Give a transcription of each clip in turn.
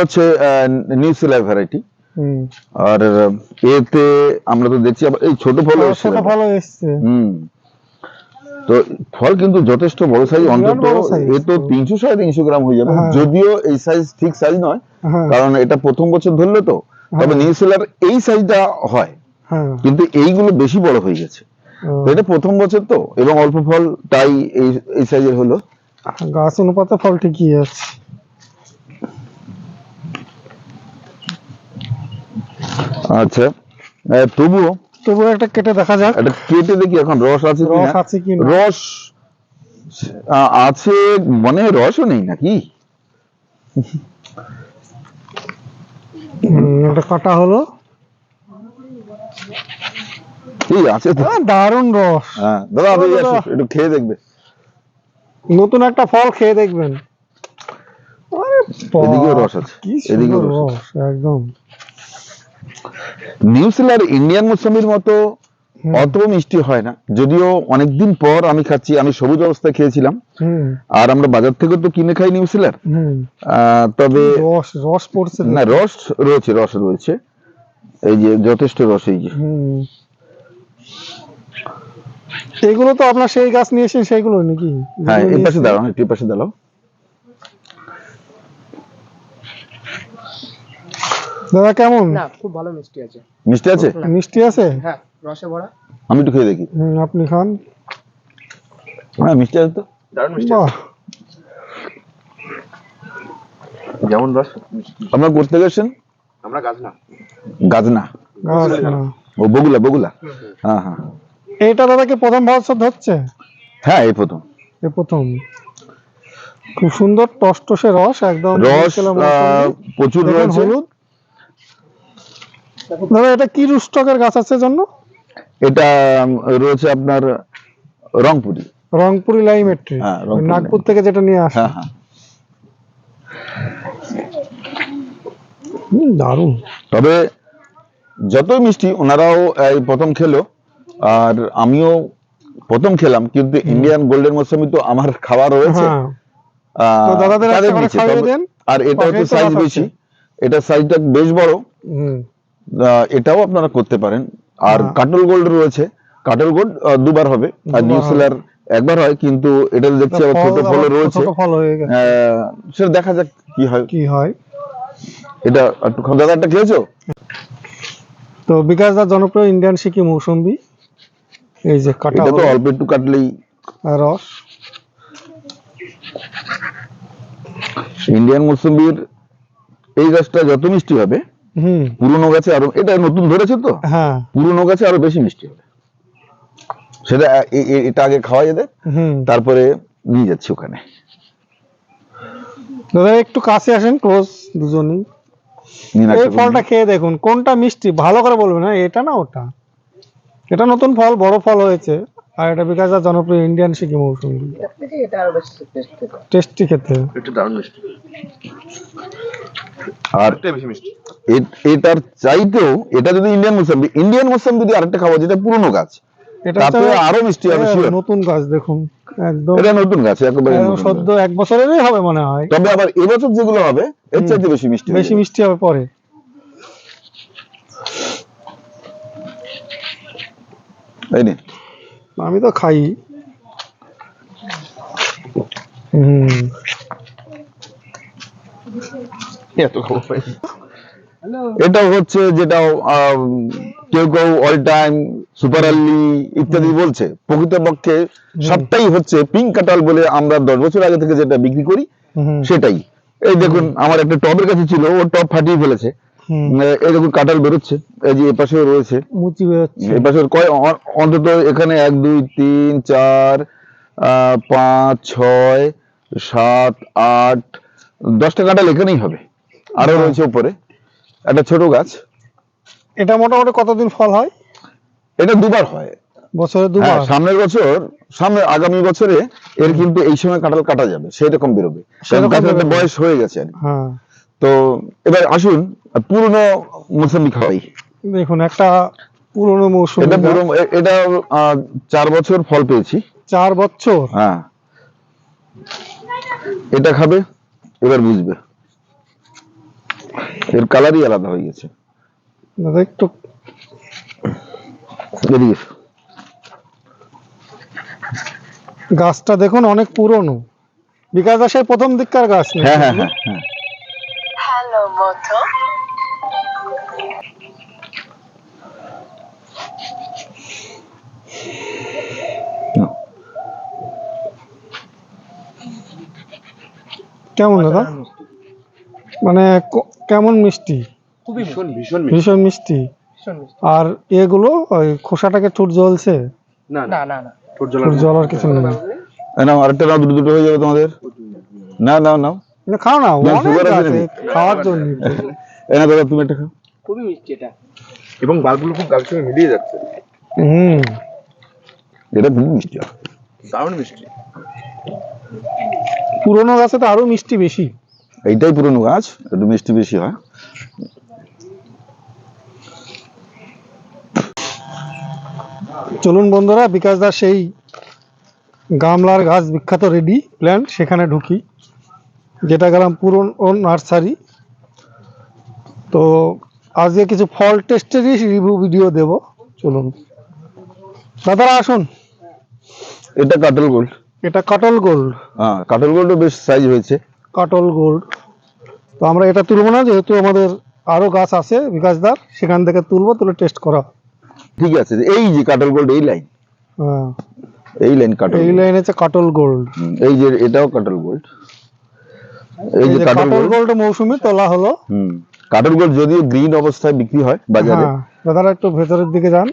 হচ্ছে নিউ সিলার ভ্যারাইটি। আর এতে আমরা তো দেখছি আবার এই ছোট ফল এসছে। তো ফল কিন্তু যথেষ্ট বড় সাইজ, অন্তত এ তো 300-350 গ্রাম হয়ে যাবে। যদিও এই সাইজ ঠিক সাইজ নয়, কারণ এটা প্রথম বছর ধরলে তো, তবে নিউ সিলার এই সাইজটা হয়, কিন্তু এইগুলো বেশি বড় হয়ে গেছে। তো এটা প্রথম বছর তো, এবং অল্প ফল, তাই এই সাইজের হলো। গাছ অনুপাতে ফল ঠিকই আছে। আচ্ছা, তবুও একটা কেটে দেখা যাক। এটা কেটে দেখি এখন রস আছে কিনা। রস আছে, মানে রসও নেই নাকি? এটা কাটা হলো, ঠিক আছে তো, দারুণ রস। হ্যাঁ দাদা, আপনি একটু খেয়ে দেখবে, নতুন একটা ফল খেয়ে দেখবেন। এদিকেও রস আছে, এদিকেও রস একদম। নিউ সিলার ইন্ডিয়ান মৌসুমীর মতো অত মিষ্টি হয় না, যদিও অনেকদিন পর আমি খাচ্ছি। আমি সবুজ অবস্থায় খেয়েছিলাম, আর আমরা বাজার থেকে তো কিনে খাই নিউ সিলার। তবে রস পড়ছে না, রস রয়েছে, এই যে যথেষ্ট রস। এই যে এগুলো তো আপনার সেই গাছ নিয়ে এসেছেন সেইগুলো নাকি? হ্যাঁ, এই পাশে দাঁড়াও, একটু পাশে দাঁড়াও। দাদা কেমন? না, খুব ভালো মিষ্টি আছে। মিষ্টি আছে? মিষ্টি আছে, হ্যাঁ, রসে ভরা। আমি একটু খেয়ে দেখি। আপনি খান। হ্যাঁ, মিষ্টি আছে তো, দারুণ মিষ্টি আছে। যেমন রস। আপনারা করতে গেছেন? আমরা গাজনা। ও বগুলা। হ্যাঁ হ্যাঁ। এটা দাদাকে প্রথম বছর ধরছে? হ্যাঁ, এই প্রথম। খুব সুন্দর টসটসে রস, একদম রস প্রচুর রয়েছে। হলুদ। দাদা এটা কি রুস্টকের গাছ আছে জন্য? এটা রয়েছে আপনার রংপুরি লাইমের ট্রি, নাগপুর থেকে যেটা নিয়ে আসে। হ্যাঁ হ্যাঁ, দারুণ। তবে যতই মিষ্টি, ওনারাও এই প্রথম খেলো, আর আমিও প্রথম খেলাম, কিন্তু ইন্ডিয়ান গোল্ডেন মৌসুমী তো আমার খাওয়া রয়েছে। আর এটা তো সাইজ বেশি, এটা সাইজটা বেশ বড়, এটাও আপনারা করতে পারেন। আর কাটল গোল্ড রয়েছে, কাটল গোল্ড দুবার হবে, আর নিউ সিলার একবার হয়, কিন্তু এটা দেখছি আবার ছোট ফল রয়েছে। সেটা দেখা যাক কি হয়। এটা একটু দাদা, একটা খেয়েছো তো? বিকাশ দা জনপ্রিয় ইন্ডিয়ান সিকি মৌসুমী, এই যে কাটা, এটা তো অল্প একটু কাটলেই রস। ইন্ডিয়ান মৌসুমীর এই গাছটা যত মিষ্টি হবে, পুরনো গাছে আরো, এটা নতুন ধরেছে তো, পুরনো গাছে আরো বেশি মিষ্টি হবে। সেটা এটা আগে খাওয়া যেতে, তারপরে নিয়ে যাচ্ছি ওখানে। দাদা একটু কাছে আসেন, ক্লোজ দুজনেই। এই ফলটা খেয়ে দেখুন কোনটা মিষ্টি, ভালো করে বলবেন, না এটা না ওটা। এটা নতুন ফল, বড় ফল হয়েছে, আর এটা বিকাশ দা জনপ্রিয় ইন্ডিয়ান সিকি মৌসুমী। এটা আরো বেশি টেস্টি খেতে, এটা দারুণ মিষ্টি। আর বেশি মিষ্টি এটার চাইতেও, এটা যদি ইন্ডিয়ান মৌসুমী যদি আরেকটা খাওয়া, যেটা পুরনো গাছ, তাতে আরো মিষ্টি হবে। নতুন গাছ দেখুন, একদম এটা নতুন গাছ, একেবারে সদ্য 1 বছরেরই হবে মনে হয়। তবে আবার এবছর যেগুলো হবে এর চাইতে বেশি মিষ্টি হবে পরে। আমি তো খাই। এটা হচ্ছে, যেটা কেউ অল টাইম, সুপার আর্লি ইত্যাদি বলছে, প্রকৃতপক্ষে সবটাই হচ্ছে পিঙ্ক কাঁঠাল বলে আমরা 10 বছর আগে থেকে যেটা বিক্রি করি সেটাই। এই দেখুন, আমার একটা টবের কাছে ছিল, ও টব ফাটিয়ে ফেলেছে। এই দেখুন কাঁঠাল বেরোচ্ছে, এই যে এপাশেও রয়েছে, এপাশে অন্তত এখানে 1 2 3 4 5 6 7 8 10টা কাঁঠাল এখানেই হবে। আরো রয়েছে উপরে একটা ছোট গাছ। এটা মোটামুটি কতদিন ফল হয়? এটা দুবার হয়, বছরে দুবার। সামনে আগামী বছরে এর কিন্তু এই সময় কাঁঠাল কাটা যাবে, সেই রকম বেরোবে, গাছের বয়স হয়ে গেছে। তো এবার আসুন পুরনো মৌসুমী খাওয়াই। দেখুন একটা পুরনো মৌসুমী, এটা 4 বছর ফল পেয়েছি। 4 বছর? হ্যাঁ, এটা খাবে, এবার বুঝবে। এর কালারই আলাদা হয়ে গেছে। দাদা একটু এদিকে এসো। গাছটা দেখুন অনেক পুরনো, বিকাশ দাসের প্রথম দিককার গাছ নাকি? হ্যাঁ হ্যাঁ হ্যাঁ হ্যাঁ। হ্যালো মধু। নাও। কেমন দাদা, মানে কেমন মিষ্টি? খুবই ভীষণ ভীষণ ভীষণ মিষ্টি। আর এগুলো ওই খোসাটাকে ঠোঁট জ্বলছে? না না না না ঠোঁট ঠোঁট জ্বলার কিছু নেই। নাও আরেকটা নাও, দুটো দুটো হয়ে যাবে তোমাদের। নাও নাও নাও। না, খাও না, না, অনেক sugar আছে আছে, নাকি? খাওয়ার জন্য। না দাদা তুমি একটা খাও। খুবই মিষ্টি এটা, এবং বালগুলো খুব গাছের সঙ্গে মিলিয়ে যাচ্ছে। হুম, এটা খুব মিষ্টি। দারুণ মিষ্টি। পুরোনো গাছে তো আরো মিষ্টি বেশি। এইটাই পুরনো গাছ, একটু মিষ্টি বেশি হয়। চলুন বন্ধুরা, বিকাশ দাস সেই গামলার গাছ বিখ্যাত রেডি প্ল্যান্ট, সেখানে ঢুকি, যেটা গেলাম পুরনো নার্সারি। তো আজকে কিছু ফল টেস্টেরই রিভিউ ভিডিও দেব। চলুন দাদারা আসুন। এটা কাটল গোল্ড। এটা কাটল গোল্ড। হ্যাঁ, কাটল গোল্ডও বেশ সাইজ হয়েছে। কাটল গোল্ড। তো আমরা এটা তুলবো না, যেহেতু আমাদের আরো গাছ আছে বিকাশদার, সেখান থেকে তুলবো, তুলে টেস্ট করা। ঠিক আছে, এই যে কাটল গোল্ড, এই লাইন, হ্যাঁ, এই লাইন কাটল এই লাইন হচ্ছে কাটল গোল্ড। এই যে এটাও কাটল গোল্ড। এই যে কাটল কাটল গোল্ড। গোল্ড মৌসুমী তোলা হলো। কাটল গোল্ড যদিও গ্রিন অবস্থায় বিক্রি হয় বাজারে। হ্যাঁ, দাদারা একটু ভেতরের দিকে যান।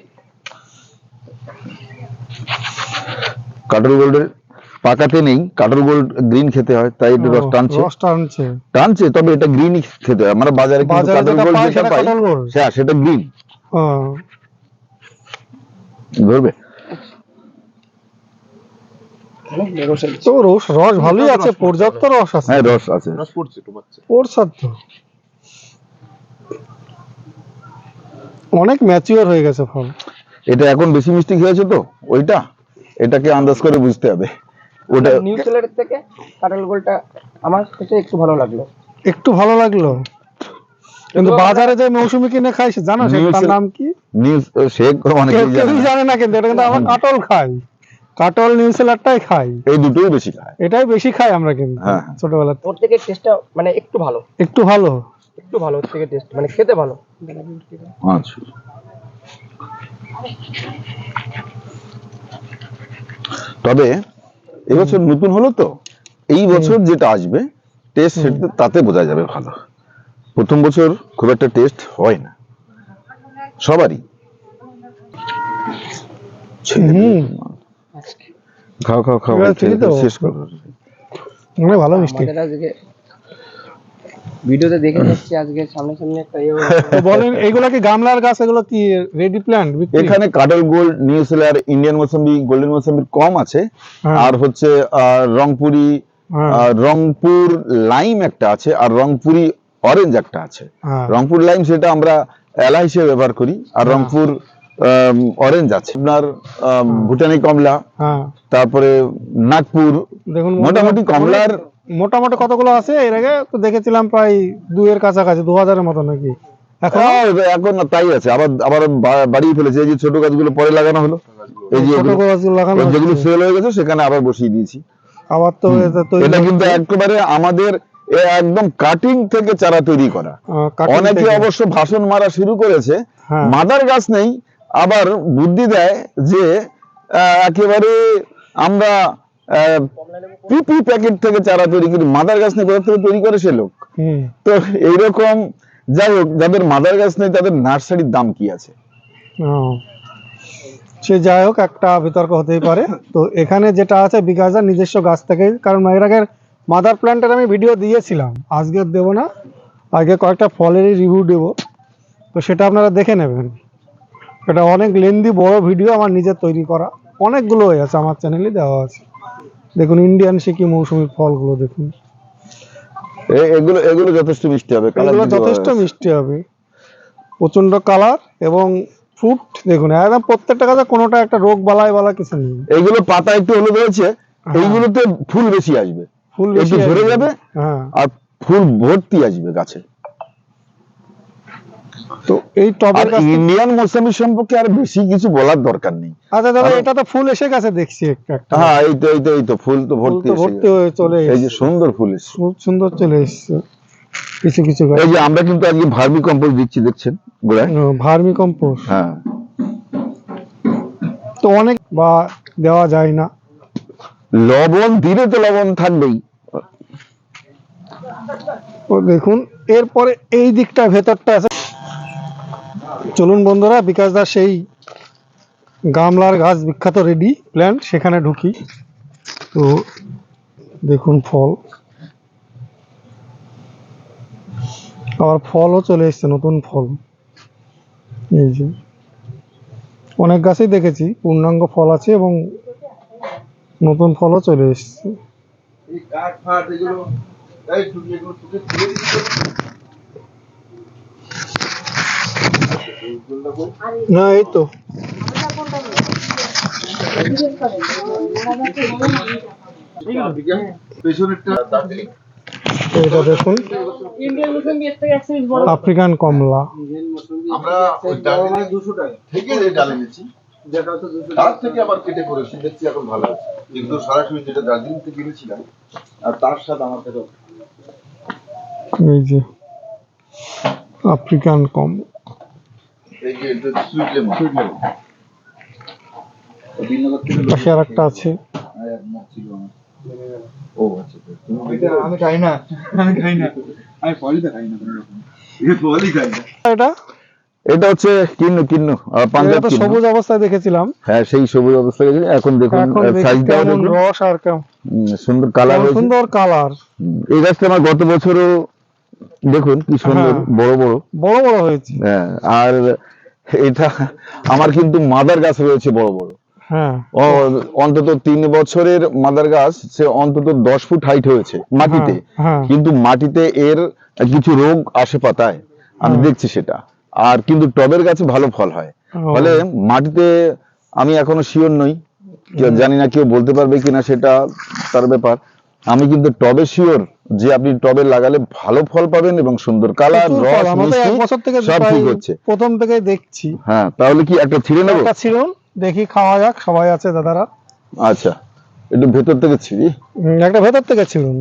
কাটল গোল্ডের পাকাতে নেই, কাটল গোল্ড গ্রিন খেতে হয়, তাই একটু রস টানছে। রস টানছে। টানছে, তবে এটা গ্রিনই খেতে হয়। আমরা বাজারে কিন্তু বাজারে কাটল যেটা গোল্ড পাই যেটা সেটা পাই, কাটল গোল্ড। হ্যাঁ সেটা গ্রিন। হ্যাঁ, ধরবে তো রস ভালোই আছে, পর্যাপ্ত রস আছে। হ্যাঁ রস আছে। রস পড়ছে একটু পাচ্ছে। পড়ছার তো অনেক ম্যাচিওর হয়ে গেছে ফল। এটা এখন বেশি মিষ্টি খেয়েছে তো ওইটা, এটাকে আন্দাজ করে বুঝতে হবে। ওটা নিউজিল্যান্ড থেকে কাটল গোলটা আমার কাছে একটু ভালো লাগলো। একটু ভালো লাগলো, কিন্তু বাজারে যে মৌসুমী কিনে খাই সে জানো সেটার নাম কি? নিউজ শেক অনেকেই কেউ জানে না। জানে না, কিন্তু এটা কিন্তু আমরা কাটল খাই, কাটল নিউজিল্যান্ডটাই খাই, এই দুটোই বেশি খায়। এটাই বেশি খাই আমরা কিন্তু হ্যাঁ। ছোটবেলা থেকে। ওর থেকে টেস্টটা মানে একটু ভালো, একটু ভালো। ওর থেকে টেস্ট মানে খেতে ভালো। আচ্ছা, তবে এবছর নতুন হলো তো, এই বছর যেটা আসবে টেস্ট সেটা তাতে বোঝা যাবে ভালো। প্রথম বছর খুব একটা টেস্ট হয় না সবারই। হুম, খাও খাও খাও, এবার ঠিকই তো। শেষ করো। মানে ভালো মিষ্টি। আমাদের আজকে ভিডিওতে দেখে যাচ্ছি, আজকে সামনে সামনে একটা ইয়ে তো বলেন, এইগুলা কি গামলার গাছ, এগুলো কি রেডি প্ল্যান্ট? এখানে কাটল গোল্ড, নিউজিল্যান্ড, ইন্ডিয়ান মৌসুমী, গোল্ডেন মৌসুমী কম আছে। হ্যাঁ। আর হচ্ছে রংপুরি, হ্যাঁ। রংপুর লাইম একটা আছে, আর রংপুরি অরেঞ্জ একটা আছে। হ্যাঁ। রংপুর লাইম সেটা আমরা এলা হিসেবে ব্যবহার করি, আর রংপুর অরেঞ্জ আছে আপনার, ভুটানি কমলা, হ্যাঁ, তারপরে নাগপুর। দেখুন মোটামুটি কমলার মোটামুটি কতগুলো আছে? এর আগে তো দেখেছিলাম প্রায় 2 এর কাছাকাছি, 2000-এর মতো নাকি এখন? এখন না তাই আছে, আবার আবার বাড়িয়ে ফেলেছে। এই যে ছোট গাছগুলো পরে লাগানো হলো, এই যে ছোট এগুলো, গাছগুলো লাগানো যেগুলো হচ্ছে। সেল হয়ে গেছে সেখানে আবার বসিয়ে দিয়েছি। আবার তো এটা তৈরি এটা কিন্তু একেবারে আমাদের একদম কাটিং থেকে চারা তৈরি করা। cutting অনেকে থেকে। অবশ্য ভাষণ মারা শুরু করেছে, হ্যাঁ। মাদার গাছ নেই, আবার বুদ্ধি দেয় যে একেবারে আমরা পিপি প্যাকেট থেকে চারা তৈরি করি, মাদার গাছ নেই, কোথা থেকে তৈরি করে সে লোক। হুম। তো এইরকম, যাই হোক, যাদের মাদার গাছ নেই তাদের নার্সারির দাম কি আছে? সে যাই হোক, একটা বিতর্ক হতেই পারে। তো এখানে যেটা আছে বিকাশদার নিজস্ব গাছ থেকে, কারণ এর আগে মাদার প্ল্যান্টের আমি ভিডিও দিয়েছিলাম, আজকে দেবো না, আগে কয়েকটা ফলেরই রিভিউ দেবো, তো সেটা আপনারা দেখে নেবেন। এটা অনেক লেন্দি বড় ভিডিও আমার নিজের তৈরি করা, অনেকগুলো আছে আমার চ্যানেলে দেওয়া আছে। দেখুন ইন্ডিয়ান সিকি মৌসুমী ফলগুলো দেখুন, এগুলো এগুলো যথেষ্ট মিষ্টি হবে, কালার এগুলো যথেষ্ট মিষ্টি হবে, প্রচন্ড কালার এবং ফ্রুট দেখুন একদম প্রত্যেকটা গাছে কোনোটা একটা রোগ বালাই বলা কিছু নেই। এইগুলো পাতা একটু হলুদ হয়েছে, এইগুলোতে ফুল বেশি আসবে, ফুল একটু বেশি ঝরে আসবে। যাবে, হ্যাঁ, আর ফুল ভর্তি আসবে গাছে। তো এই টবের আর গাছ ইন্ডিয়ান মৌসুমি সম্পর্কে আর বেশি কিছু বলার দরকার নেই। আচ্ছা দাদা, এটা তো ফুল এসে গেছে দেখছি একটা। হ্যাঁ, এই তো ফুল তো ফুল ভর্তি তো এসে ভর্তি গেছে। হয়ে চলে এই যে এসেছে, সুন্দর ফুল এসছে। খুব সুন্দর চলে এসেছে কিছু কিছু গাছ। এই যে আমরা কিন্তু আজকে ভার্মি কম্পোস্ট দিচ্ছি, দেখছেন গোড়ায়। ভার্মি কম্পোস্ট হ্যাঁ, তো অনেক বা দেওয়া যায় না। লবণ দিলে তো লবণ থাকবেই। তো দেখুন এরপরে এই দিকটা ভেতরটা আছে। চলুন বন্ধুরা, বিকাশ দা সেই গামলার গাছ বিখ্যাত রেডি প্ল্যান্ট, সেখানে ঢুকি। তো দেখুন ফল, আবার ফলও চলে এসছে, নতুন ফল। এই যে অনেক গাছেই দেখেছি পূর্ণাঙ্গ ফল আছে এবং নতুন ফলও চলে এসছে। এই কাঠ ফাট এগুলো এই টুকরো এগুলো টুকে তুলে দিতে না এই তো পেছনেরটা দার্জিলিং এটা দেখুন আফ্রিকান কমলা। আমরা ওই দার্জিলিং 200 টাকা থেকে যে ডাল এনেছি, তার থেকে আবার কেটে করেছি, দেখছি এখন ভালো আছে। কিন্তু সরাসরি যেটা দার্জিলিং থেকে কিনেছিলাম আর তার সাথে আমার কাছে এই যে আফ্রিকান কম, এই যে সুইট লেমন বিনগর থেকে পাশে আর একটা আছে। ছিল আমার। ও আচ্ছা, আমি খাই না, আমি ফলই তো খাই না কোনো রকম, এই ফলই খাই না। এটা এটা হচ্ছে কিন্নু এটা পাঞ্জাব তো কিন্নু। সবুজ অবস্থায় দেখেছিলাম, হ্যাঁ, সেই সবুজ অবস্থায় গেছে। এখন দেখুন এখন দেখি সাইজটাও কেমন দেখুন, রস আর কেমন সুন্দর কালার হয়েছে। সুন্দর কালার। এই গাছটা আমার গত বছরও দেখুন কি সুন্দর হ্যাঁ। বড় বড়। বড় বড় হয়েছে। হ্যাঁ, আর এটা আমার কিন্তু মাদার গাছ রয়েছে বড় বড়। হ্যাঁ ও অন্তত 3 বছরের মাদার গাছ, সে অন্তত 10 ফুট হাইট হয়েছে মাটিতে। হ্যাঁ কিন্তু মাটিতে এর কিছু রোগ আসে পাতায়, আমি হ্যাঁ। দেখছি সেটা। আর কিন্তু টবের গাছে ভালো ফল হয়। ও। ফলে মাটিতে আমি এখনো শিওর নই, জানি না কেউ বলতে পারবে কিনা, সেটা তার ব্যাপার। আমি কিন্তু টবে শিওর যে আপনি টবে লাগালে ভালো ফল পাবেন এবং সুন্দর কালার, প্রচুর রস, ফল। আমরা তো মিষ্টি এক বছর থেকে সব প্রায় ঠিক হচ্ছে। প্রথম থেকেই দেখছি। হ্যাঁ, তাহলে কি একটা ছিঁড়ে নেবো? একটা ছিড়ুন, দেখি খাওয়া যাক, সবাই আছে দাদারা। আচ্ছা, একটু ভেতর থেকে ছিঁড়ি। একটা ভেতর থেকে ছিড়ুন,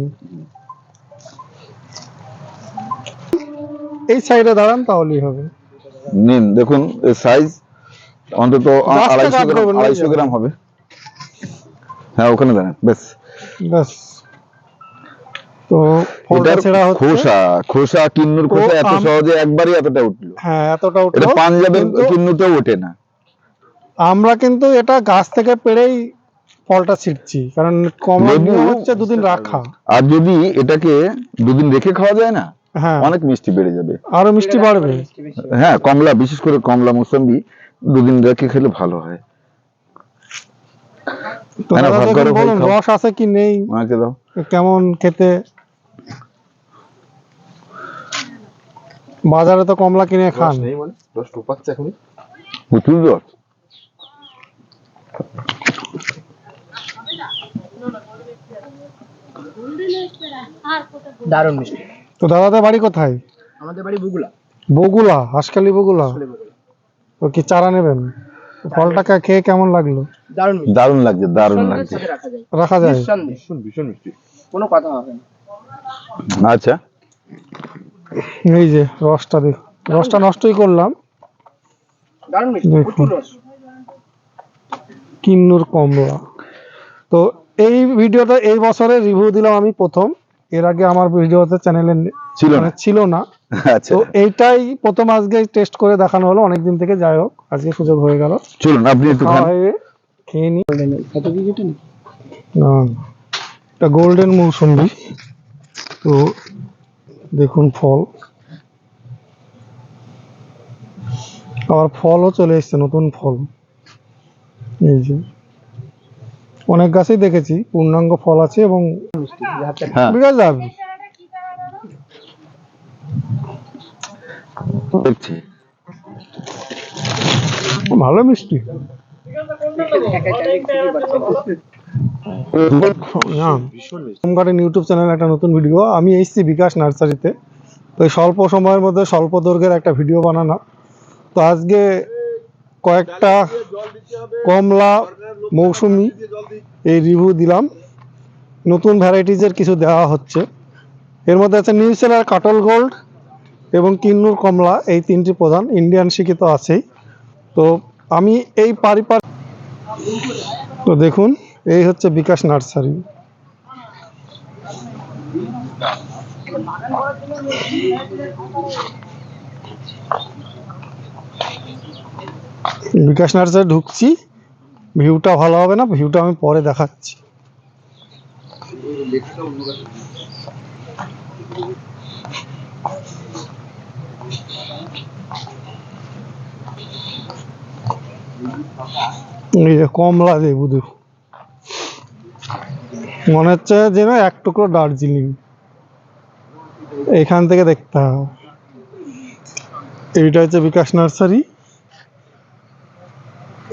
এই সাইডে দাঁড়ান তাহলেই হবে। নিন, দেখুন এর সাইজ অন্তত গাছটা 250 কাট গ্রাম, করবেন, নিয়ে 250 গ্রাম হবে। হ্যাঁ, ওখানে দাঁড়ান বেশ। ব্যাস। তো ফলটা এটার ছেঁড়া হচ্ছে। খোসা কিন্নুর তো খোসা এত সহজে একবারই এতটা উঠলো। হ্যাঁ এতটা এটা উঠলো, পাঞ্জাবের কিন্তু কিন্নুতেও ওঠে না। আমরা কিন্তু এটা গাছ থেকে পেড়েই ফলটা ছিঁড়ছি, কারণ কমলা লেবু নিয়ম হচ্ছে দুদিন রাখা। আর যদি এটাকে দুদিন রেখে খাওয়া যায় না, হ্যাঁ অনেক মিষ্টি বেড়ে যাবে। আরো মিষ্টি বাড়বে। হ্যাঁ, কমলা, বিশেষ করে কমলা মোসম্বি দুদিন রেখে খেলে ভালো হয়। তো হ্যাঁ, দাদা ভাগ দেখুন, করো, ভাই, বলুন খাও। রস আছে কি নেই, আমাকে দাও। কেমন খেতে। বাজারে তো কমলা কিনে খান। নেই মানে 10 টোপাচ্ছে এখনই। প্রচুর রস। দারুণ মিষ্টি। তো দাদাদের বাড়ি কোথায়? আমাদের বাড়ি বুগুলা। বগুলা, হাঁসখালি বগুলা। তো কি চারা নেবেন? ফলটাকে খেয়ে কেমন লাগলো? দারুণ মিষ্টি। দারুণ লাগছে, দারুণ লাগছে। সাথে রাখা যায়, রাখা যায়? নিঃসন্দেহে ভীষণ মিষ্টি। কোনো কথা হবে না। আচ্ছা, এই যে রসটা দেখ, রসটা নষ্টই করলাম। দারুণ মিষ্টি, দেখুন। প্রচুর রস। কিন্নুর কমলা। তো এই ভিডিওটা এই বছরের রিভিউ দিলাম আমি প্রথম। এর আগে আমার ভিডিওতে চ্যানেলে ছিল না। ছিল না। আচ্ছা, তো এইটাই প্রথম আজকে টেস্ট করে দেখানো হলো, অনেকদিন থেকে। যাই হোক, আজকে সুযোগ হয়ে গেল। চলুন আপনি একটু খান। খাওয়া হয়ে খেয়ে নি। কত কি কেটে নি? না, এটা গোল্ডেন মৌসুম্বি। তো দেখুন ফল, আবার ফলও চলে এসছে, নতুন ফল। এই যে অনেক গাছেই দেখেছি পূর্ণাঙ্গ ফল আছে এবং হ্যাঁ, বিকাশ যাবে। দেখছি। ভালো মিষ্টি। ভীষণ মিষ্টি। হোম গার্ডেন ইউটিউব চ্যানেল একটা নতুন ভিডিও। আমি এসেছি বিকাশ নার্সারিতে। তো এই স্বল্প সময়ের মধ্যে স্বল্প দৈর্ঘ্যের একটা ভিডিও বানানো। তো আজকে কয়েকটা কমলা মৌসুমি এই রিভিউ দিলাম। নতুন ভ্যারাইটিজের কিছু দেওয়া হচ্ছে, এর মধ্যে আছে নিউসেলার, কাটল গোল্ড এবং কিন্নুর কমলা, এই তিনটি প্রধান। ইন্ডিয়ান শিকি তো আছেই। তো আমি এই তো দেখুন, এই হচ্ছে বিকাশ নার্সারি। বিকাশ নার্সারি ঢুকছি, ভিউটা ভালো হবে না, ভিউটা আমি পরে দেখাচ্ছি। এই যে কমলা লেবু দেখুন, মনে হচ্ছে যেন এক টুকরো দার্জিলিং। এখান থেকে দেখতে হবে। এইটা হচ্ছে বিকাশ নার্সারি,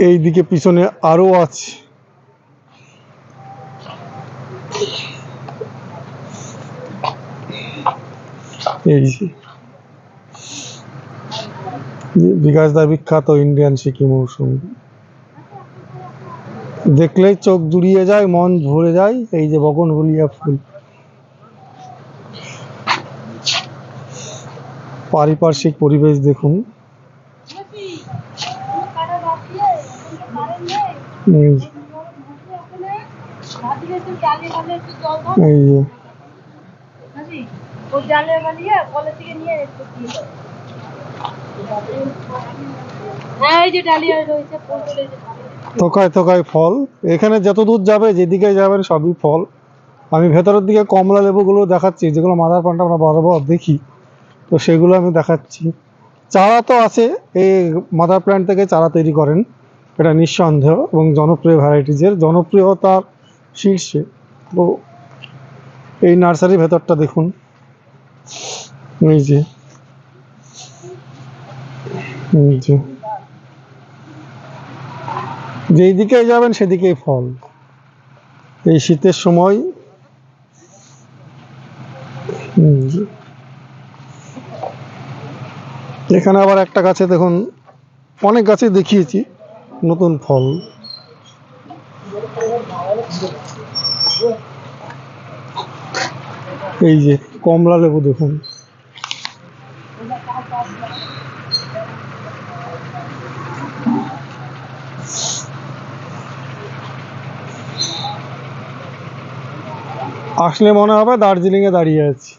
এইদিকে পিছনে আরো আছে। এই যে বিকাশ দা বিখ্যাত ইন্ডিয়ান শিকি মৌসুমি, দেখলেই চোখ জুড়িয়ে যায়, মন ভরে যায়। এই যে বগনভেলিয়া ফুল, পারিপার্শ্বিক পরিবেশ দেখুন। এই যে থোকায় থোকায় ফল, এখানে যত দূর যাবে, যেদিকে যাবেন সবই ফল। আমি ভেতরের দিকে কমলা লেবুগুলো দেখাচ্ছি, যেগুলো মাদার প্লান্ট আমরা বরাবর দেখি, তো সেগুলো আমি দেখাচ্ছি। চারা তো আছে, এই মাদার প্ল্যান্ট থেকে চারা তৈরি করেন, এটা নিঃসন্দেহ, এবং জনপ্রিয় ভ্যারাইটিজের, জনপ্রিয়তার শীর্ষে। তো এই নার্সারির ভেতরটা দেখুন, এই যে যেই দিকে যাবেন সেদিকেই ফল। এই শীতের সময় এখানে আবার একটা গাছে দেখুন, অনেক গাছে দেখিয়েছি নতুন ফল। এই যে কমলা লেবু দেখুন, আসলে মনে হবে দার্জিলিং এ দাঁড়িয়ে আছি।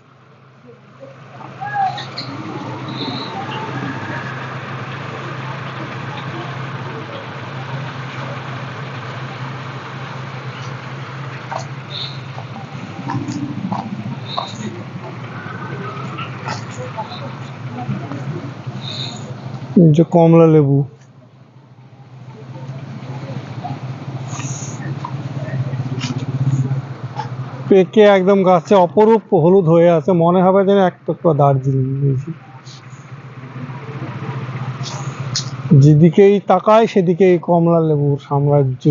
যে কমলা লেবু, পেকে একদম গাছে অপরূপ হলুদ হয়ে আছে, মনে হবে যেন এক টুকরো দার্জিলিং। যেদিকেই তাকায় সেদিকেই কমলা লেবুর সাম্রাজ্য।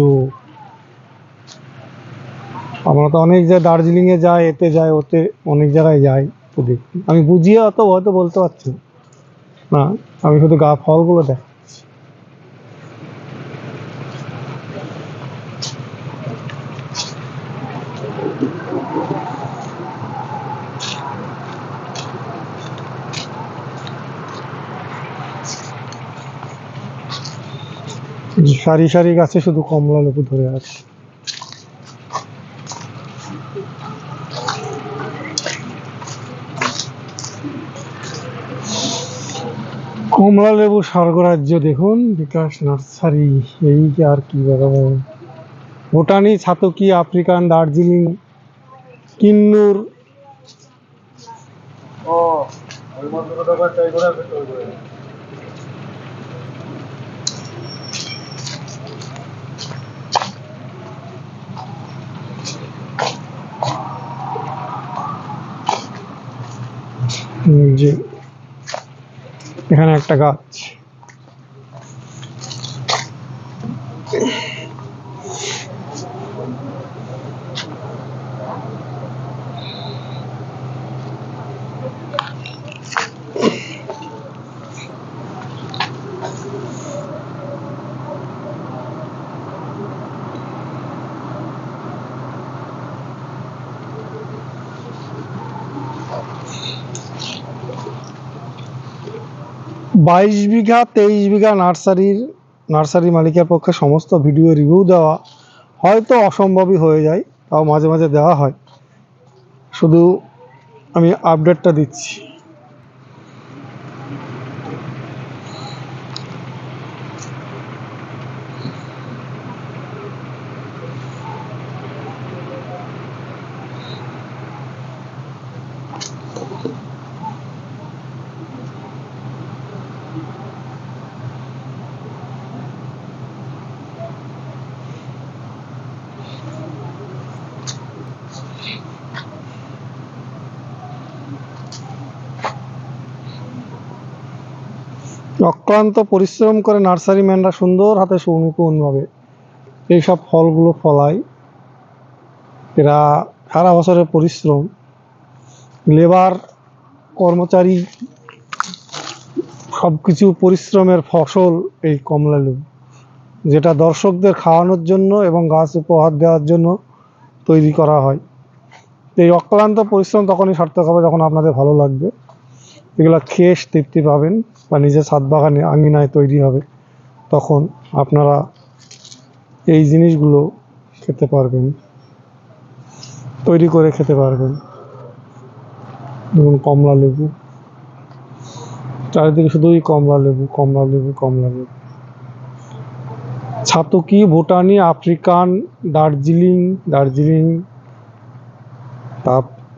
আমরা তো অনেক জায়গায় দার্জিলিং এ যাই, এতে যাই, ওতে অনেক জায়গায় যাই, তো দেখি আমি বুঝিয়ে অত হয়তো বলতে পারছি না, আমি শুধু ফলগুলো দেখ। সারি সারি গাছে শুধু কমলা লেবু ধরে আছে। কমলা লেবু স্বর্গরাজ্য দেখুন, বিকাশ নার্সারি। এই যে আর কি বলবো, ভুটানি, ছাতকি, আফ্রিকান, দার্জিলিং, কিন্নুর। যে এখানে একটা গাছ, 22 বিঘা 23 বিঘা নার্সারি মালিকের পক্ষে সমস্ত ভিডিও রিভিউ দেওয়া হয়তো অসম্ভবই হয়ে যায়, তাও মাঝে মাঝে দেওয়া হয়, শুধু আমি আপডেটটা দিচ্ছি। অক্লান্ত পরিশ্রম করে নার্সারি ম্যানরা সুন্দর হাতে সুনিপুণভাবে এইসব ফলগুলো ফলায়। এরা সারা বছরের পরিশ্রম, লেবার, কর্মচারী, সব কিছু পরিশ্রমের ফসল এই কমলা লেবু, যেটা দর্শকদের খাওয়ানোর জন্য এবং গাছ উপহার দেওয়ার জন্য তৈরি করা হয়। এই অক্লান্ত পরিশ্রম তখনই সার্থক হবে যখন আপনাদের ভালো লাগবে, এগুলো খেয়ে তৃপ্তি পাবেন বা নিজের ছাদ বাগানে আঙিনায় তৈরি হবে, তখন আপনারা এই জিনিসগুলো খেতে পারবেন, তৈরি করে খেতে পারবেন। দেখুন কমলা লেবু, চারিদিকে শুধুই কমলা লেবু, কমলা লেবু, কমলা লেবু। ছাতকি, ভুটানি, আফ্রিকান, দার্জিলিং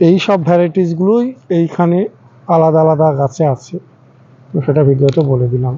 এই সব ভ্যারাইটিসগুলোই এইখানে আলাদা আলাদা গাছে আছে, তো সেটা ভিডিওতে বলে দিলাম।